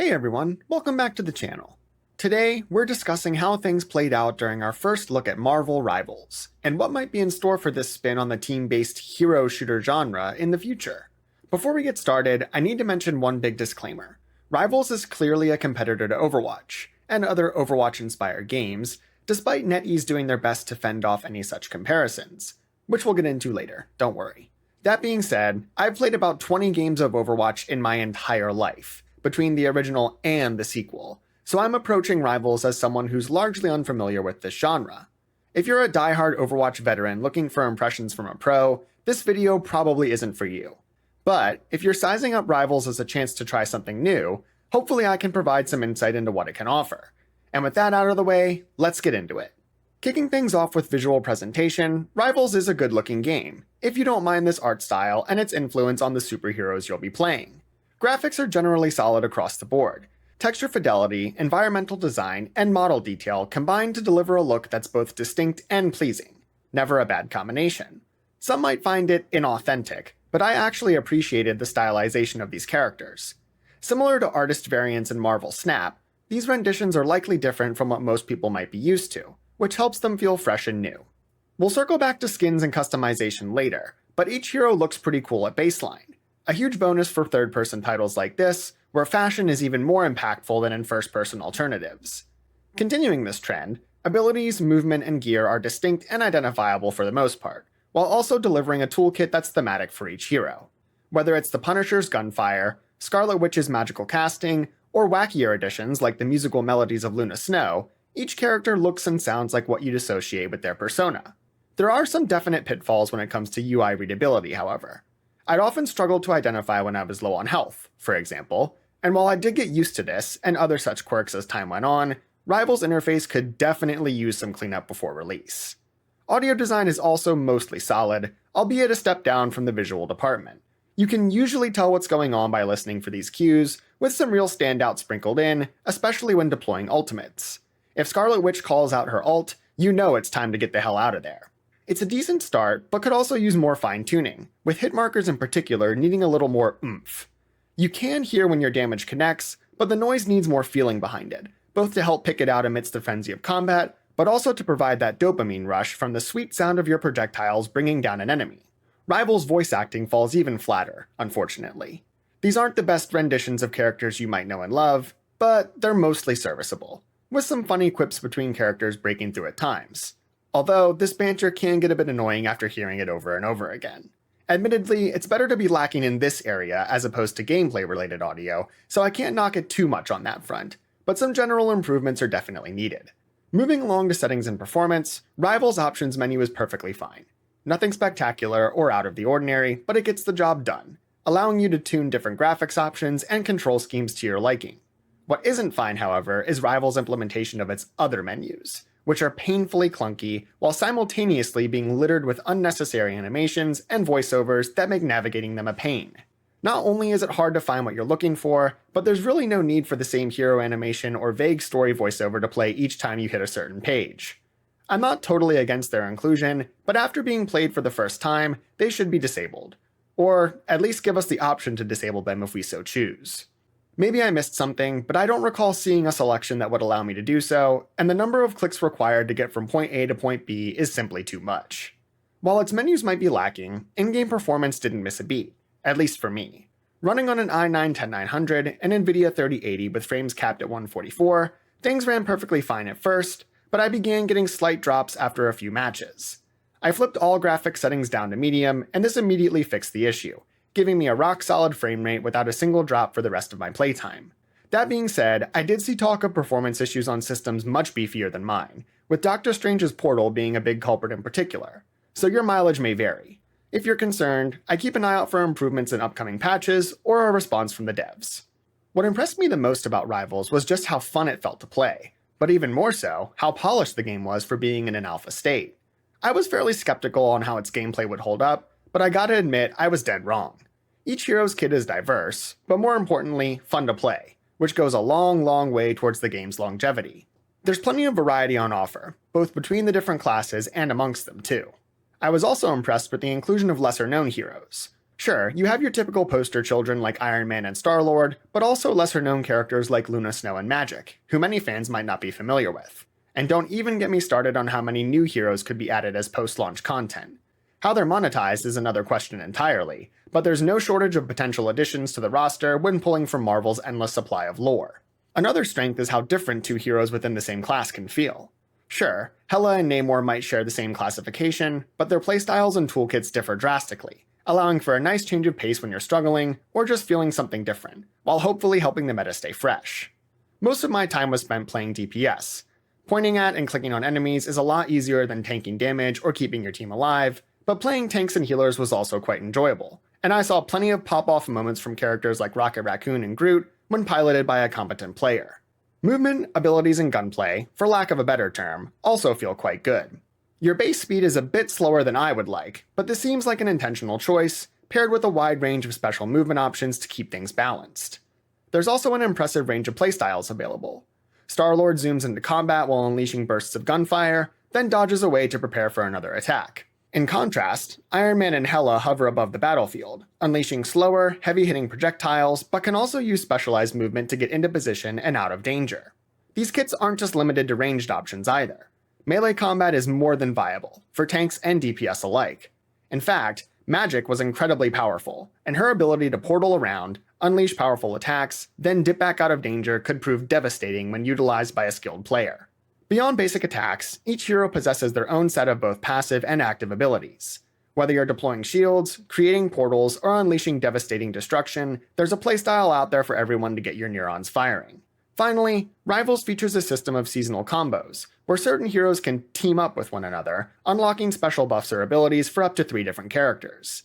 Hey everyone, welcome back to the channel. Today, we're discussing how things played out during our first look at Marvel Rivals, and what might be in store for this spin on the team-based hero shooter genre in the future. Before we get started, I need to mention one big disclaimer. Rivals is clearly a competitor to Overwatch, and other Overwatch-inspired games, despite NetEase doing their best to fend off any such comparisons, which we'll get into later, don't worry. That being said, I've played about 20 games of Overwatch in my entire life, between the original and the sequel, so I'm approaching Rivals as someone who's largely unfamiliar with this genre. If you're a die-hard Overwatch veteran looking for impressions from a pro, this video probably isn't for you. But if you're sizing up Rivals as a chance to try something new, hopefully I can provide some insight into what it can offer. And with that out of the way, let's get into it. Kicking things off with visual presentation, Rivals is a good-looking game, if you don't mind this art style and its influence on the superheroes you'll be playing. Graphics are generally solid across the board. Texture fidelity, environmental design, and model detail combine to deliver a look that's both distinct and pleasing. Never a bad combination. Some might find it inauthentic, but I actually appreciated the stylization of these characters. Similar to artist variants in Marvel Snap, these renditions are likely different from what most people might be used to, which helps them feel fresh and new. We'll circle back to skins and customization later, but each hero looks pretty cool at baseline. A huge bonus for third-person titles like this, where fashion is even more impactful than in first-person alternatives. Continuing this trend, abilities, movement, and gear are distinct and identifiable for the most part, while also delivering a toolkit that's thematic for each hero. Whether it's the Punisher's gunfire, Scarlet Witch's magical casting, or wackier additions like the musical melodies of Luna Snow, each character looks and sounds like what you'd associate with their persona. There are some definite pitfalls when it comes to UI readability, however. I'd often struggled to identify when I was low on health, for example, and while I did get used to this and other such quirks as time went on, Rivals' interface could definitely use some cleanup before release. Audio design is also mostly solid, albeit a step down from the visual department. You can usually tell what's going on by listening for these cues, with some real standouts sprinkled in, especially when deploying ultimates. If Scarlet Witch calls out her ult, you know it's time to get the hell out of there. It's a decent start, but could also use more fine-tuning, with hit markers in particular needing a little more oomph. You can hear when your damage connects, but the noise needs more feeling behind it, both to help pick it out amidst the frenzy of combat, but also to provide that dopamine rush from the sweet sound of your projectiles bringing down an enemy. Rivals' voice acting falls even flatter, unfortunately. These aren't the best renditions of characters you might know and love, but they're mostly serviceable, with some funny quips between characters breaking through at times. Although, this banter can get a bit annoying after hearing it over and over again. Admittedly, it's better to be lacking in this area as opposed to gameplay-related audio, so I can't knock it too much on that front, but some general improvements are definitely needed. Moving along to settings and performance, Rivals' options menu is perfectly fine. Nothing spectacular or out of the ordinary, but it gets the job done, allowing you to tune different graphics options and control schemes to your liking. What isn't fine, however, is Rivals' implementation of its other menus, which are painfully clunky while simultaneously being littered with unnecessary animations and voiceovers that make navigating them a pain. Not only is it hard to find what you're looking for, but there's really no need for the same hero animation or vague story voiceover to play each time you hit a certain page. I'm not totally against their inclusion, but after being played for the first time, they should be disabled. Or at least give us the option to disable them if we so choose. Maybe I missed something, but I don't recall seeing a selection that would allow me to do so, and the number of clicks required to get from point A to point B is simply too much. While its menus might be lacking, in-game performance didn't miss a beat, at least for me. Running on an i9-10900 and NVIDIA 3080 with frames capped at 144, things ran perfectly fine at first, but I began getting slight drops after a few matches. I flipped all graphics settings down to medium, and this immediately fixed the issue, giving me a rock-solid frame rate without a single drop for the rest of my playtime. That being said, I did see talk of performance issues on systems much beefier than mine, with Doctor Strange's Portal being a big culprit in particular, so your mileage may vary. If you're concerned, I keep an eye out for improvements in upcoming patches or a response from the devs. What impressed me the most about Rivals was just how fun it felt to play, but even more so, how polished the game was for being in an alpha state. I was fairly skeptical on how its gameplay would hold up, but I gotta admit I was dead wrong. Each hero's kit is diverse, but more importantly, fun to play, which goes a long way towards the game's longevity. There's plenty of variety on offer, both between the different classes and amongst them too. I was also impressed with the inclusion of lesser-known heroes. Sure, you have your typical poster children like Iron Man and Star-Lord, but also lesser-known characters like Luna Snow and Magic, who many fans might not be familiar with. And don't even get me started on how many new heroes could be added as post-launch content. How they're monetized is another question entirely, but there's no shortage of potential additions to the roster when pulling from Marvel's endless supply of lore. Another strength is how different two heroes within the same class can feel. Sure, Hela and Namor might share the same classification, but their playstyles and toolkits differ drastically, allowing for a nice change of pace when you're struggling, or just feeling something different, while hopefully helping the meta stay fresh. Most of my time was spent playing DPS. Pointing at and clicking on enemies is a lot easier than tanking damage or keeping your team alive, but playing tanks and healers was also quite enjoyable, and I saw plenty of pop-off moments from characters like Rocket Raccoon and Groot when piloted by a competent player. Movement, abilities, and gunplay, for lack of a better term, also feel quite good. Your base speed is a bit slower than I would like, but this seems like an intentional choice, paired with a wide range of special movement options to keep things balanced. There's also an impressive range of playstyles available. Star-Lord zooms into combat while unleashing bursts of gunfire, then dodges away to prepare for another attack. In contrast, Iron Man and Hela hover above the battlefield, unleashing slower, heavy-hitting projectiles, but can also use specialized movement to get into position and out of danger. These kits aren't just limited to ranged options either. Melee combat is more than viable, for tanks and DPS alike. In fact, Magic was incredibly powerful, and her ability to portal around, unleash powerful attacks, then dip back out of danger could prove devastating when utilized by a skilled player. Beyond basic attacks, each hero possesses their own set of both passive and active abilities. Whether you're deploying shields, creating portals, or unleashing devastating destruction, there's a playstyle out there for everyone to get your neurons firing. Finally, Rivals features a system of seasonal combos, where certain heroes can team up with one another, unlocking special buffs or abilities for up to 3 different characters.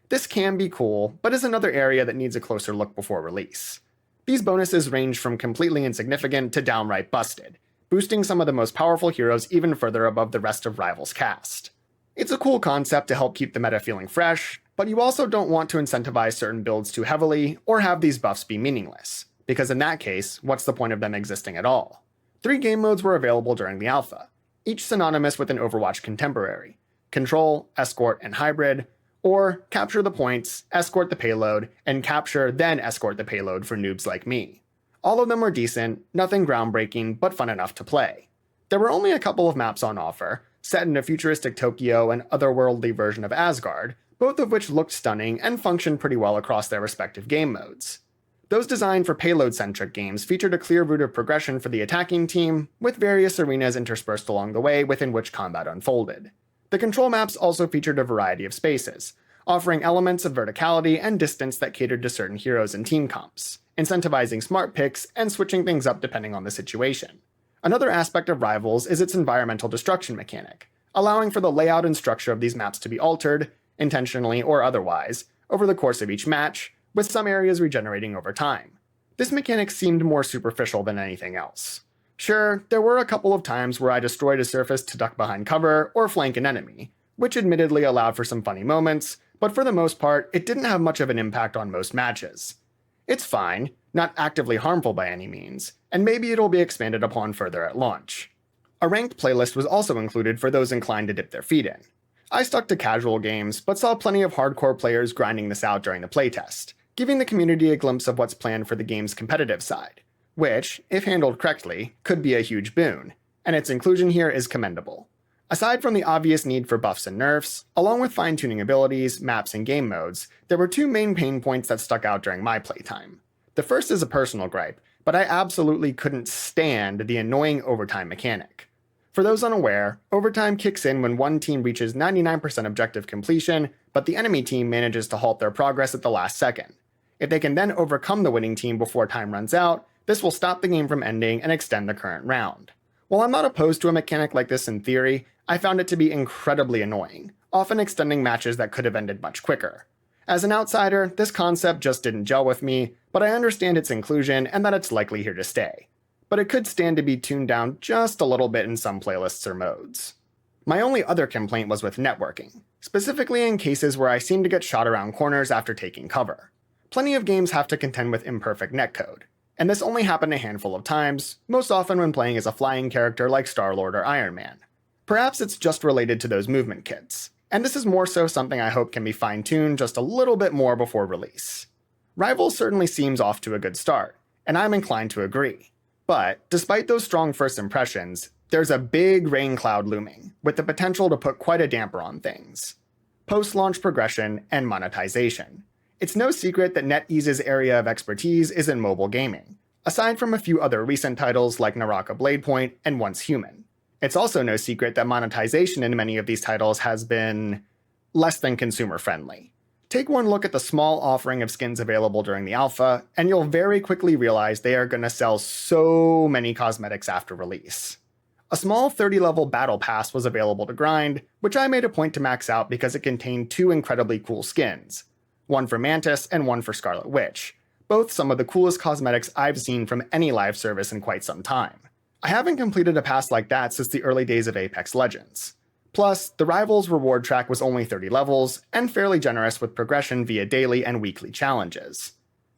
This can be cool, but is another area that needs a closer look before release. These bonuses range from completely insignificant to downright busted, boosting some of the most powerful heroes even further above the rest of Rivals' cast. It's a cool concept to help keep the meta feeling fresh, but you also don't want to incentivize certain builds too heavily or have these buffs be meaningless, because in that case, what's the point of them existing at all? 3 game modes were available during the alpha, each synonymous with an Overwatch contemporary: Control, Escort, and Hybrid, or Capture the Points, Escort the Payload, and Capture then Escort the Payload for noobs like me. All of them were decent, nothing groundbreaking, but fun enough to play. There were only a couple of maps on offer, set in a futuristic Tokyo and otherworldly version of Asgard, both of which looked stunning and functioned pretty well across their respective game modes. Those designed for payload-centric games featured a clear route of progression for the attacking team, with various arenas interspersed along the way within which combat unfolded. The control maps also featured a variety of spaces, offering elements of verticality and distance that catered to certain heroes and team comps, incentivizing smart picks and switching things up depending on the situation. Another aspect of Rivals is its environmental destruction mechanic, allowing for the layout and structure of these maps to be altered, intentionally or otherwise, over the course of each match, with some areas regenerating over time. This mechanic seemed more superficial than anything else. Sure, there were a couple of times where I destroyed a surface to duck behind cover or flank an enemy, which admittedly allowed for some funny moments, but for the most part, it didn't have much of an impact on most matches. It's fine, not actively harmful by any means, and maybe it'll be expanded upon further at launch. A ranked playlist was also included for those inclined to dip their feet in. I stuck to casual games, but saw plenty of hardcore players grinding this out during the playtest, giving the community a glimpse of what's planned for the game's competitive side, which, if handled correctly, could be a huge boon, and its inclusion here is commendable. Aside from the obvious need for buffs and nerfs, along with fine-tuning abilities, maps, and game modes, there were 2 main pain points that stuck out during my playtime. The first is a personal gripe, but I absolutely couldn't stand the annoying overtime mechanic. For those unaware, overtime kicks in when one team reaches 99% objective completion, but the enemy team manages to halt their progress at the last second. If they can then overcome the winning team before time runs out, this will stop the game from ending and extend the current round. While I'm not opposed to a mechanic like this in theory, I found it to be incredibly annoying, often extending matches that could have ended much quicker. As an outsider, this concept just didn't gel with me, but I understand its inclusion and that it's likely here to stay. But it could stand to be tuned down just a little bit in some playlists or modes. My only other complaint was with networking, specifically in cases where I seem to get shot around corners after taking cover. Plenty of games have to contend with imperfect netcode, and this only happened a handful of times, most often when playing as a flying character like Star-Lord or Iron Man. Perhaps it's just related to those movement kits. and this is more so something I hope can be fine-tuned just a little bit more before release. Rivals certainly seems off to a good start, and I'm inclined to agree. But despite those strong first impressions, there's a big rain cloud looming, with the potential to put quite a damper on things. Post-launch progression and monetization. It's no secret that NetEase's area of expertise is in mobile gaming, aside from a few other recent titles like Naraka Bladepoint and Once Human. It's also no secret that monetization in many of these titles has been less than consumer-friendly. Take one look at the small offering of skins available during the alpha, and you'll very quickly realize they are going to sell so many cosmetics after release. A small 30-level battle pass was available to grind, which I made a point to max out because it contained two incredibly cool skins. One for Mantis and one for Scarlet Witch, both some of the coolest cosmetics I've seen from any live service in quite some time. I haven't completed a pass like that since the early days of Apex Legends. Plus, the Rivals reward track was only 30 levels, and fairly generous with progression via daily and weekly challenges.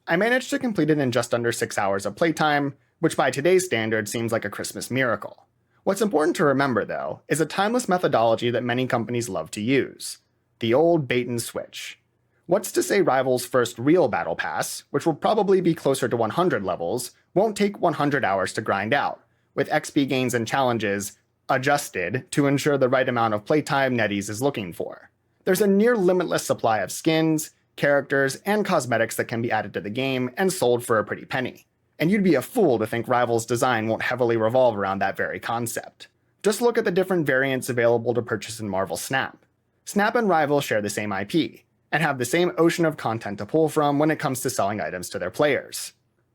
I managed to complete it in just under 6 hours of playtime, which by today's standards seems like a Christmas miracle. What's important to remember, though, is a timeless methodology that many companies love to use: the old bait and switch. What's to say Rivals' first real battle pass, which will probably be closer to 100 levels, won't take 100 hours to grind out, with XP gains and challenges adjusted to ensure the right amount of playtime NetEase is looking for. There's a near limitless supply of skins, characters, and cosmetics that can be added to the game and sold for a pretty penny. And you'd be a fool to think Rivals' design won't heavily revolve around that very concept. Just look at the different variants available to purchase in Marvel Snap. Snap and Rivals share the same IP, and have the same ocean of content to pull from when it comes to selling items to their players.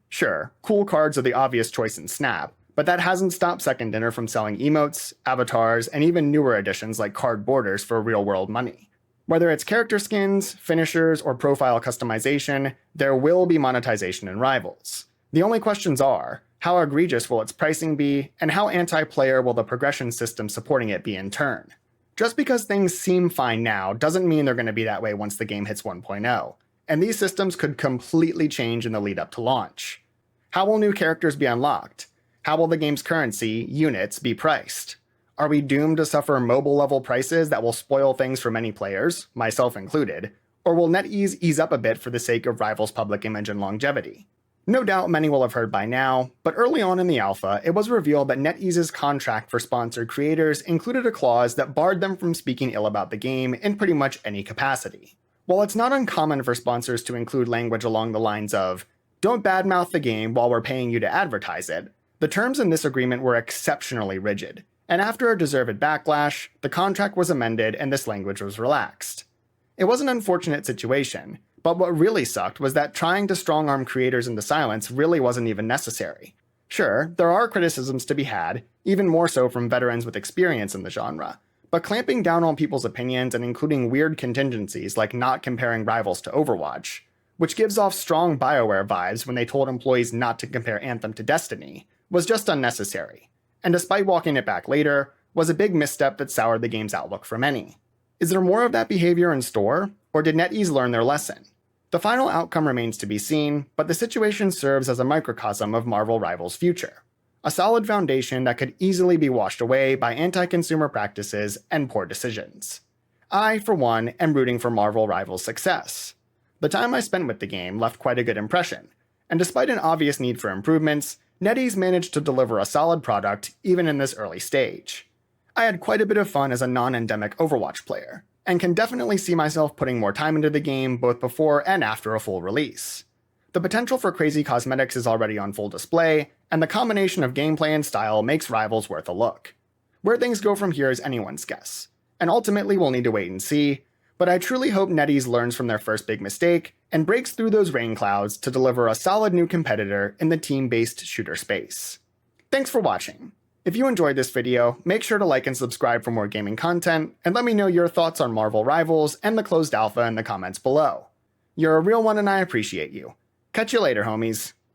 Sure, cool cards are the obvious choice in Snap, but that hasn't stopped Second Dinner from selling emotes, avatars, and even newer additions like card borders for real-world money. Whether it's character skins, finishers, or profile customization, there will be monetization in Rivals. The only questions are, how egregious will its pricing be, and how anti-player will the progression system supporting it be in turn? Just because things seem fine now doesn't mean they're going to be that way once the game hits 1.0, and these systems could completely change in the lead up to launch. How will new characters be unlocked? How will the game's currency, units, be priced? Are we doomed to suffer mobile-level prices that will spoil things for many players, myself included, or will NetEase ease up a bit for the sake of Rivals' public image and longevity? No doubt many will have heard by now, but early on in the alpha, it was revealed that NetEase's contract for sponsored creators included a clause that barred them from speaking ill about the game in pretty much any capacity. While it's not uncommon for sponsors to include language along the lines of, "Don't badmouth the game while we're paying you to advertise it," the terms in this agreement were exceptionally rigid, and after a deserved backlash, the contract was amended and this language was relaxed. It was an unfortunate situation, but what really sucked was that trying to strong-arm creators into silence really wasn't even necessary. Sure, there are criticisms to be had, even more so from veterans with experience in the genre, but clamping down on people's opinions and including weird contingencies like not comparing Rivals to Overwatch, which gives off strong BioWare vibes when they told employees not to compare Anthem to Destiny, was just unnecessary, and despite walking it back later, was a big misstep that soured the game's outlook for many. Is there more of that behavior in store, or did NetEase learn their lesson? The final outcome remains to be seen, but the situation serves as a microcosm of Marvel Rivals' future. A solid foundation that could easily be washed away by anti-consumer practices and poor decisions. I, for one, am rooting for Marvel Rivals' success. The time I spent with the game left quite a good impression, and despite an obvious need for improvements, NetEase managed to deliver a solid product even in this early stage. I had quite a bit of fun as a non-endemic Overwatch player, and can definitely see myself putting more time into the game both before and after a full release. The potential for crazy cosmetics is already on full display, and the combination of gameplay and style makes Rivals worth a look. Where things go from here is anyone's guess, and ultimately we'll need to wait and see, but I truly hope NetEase learns from their first big mistake and breaks through those rain clouds to deliver a solid new competitor in the team-based shooter space. Thanks for watching. If you enjoyed this video, make sure to like and subscribe for more gaming content, and let me know your thoughts on Marvel Rivals and the closed alpha in the comments below. You're a real one and I appreciate you. Catch you later, homies.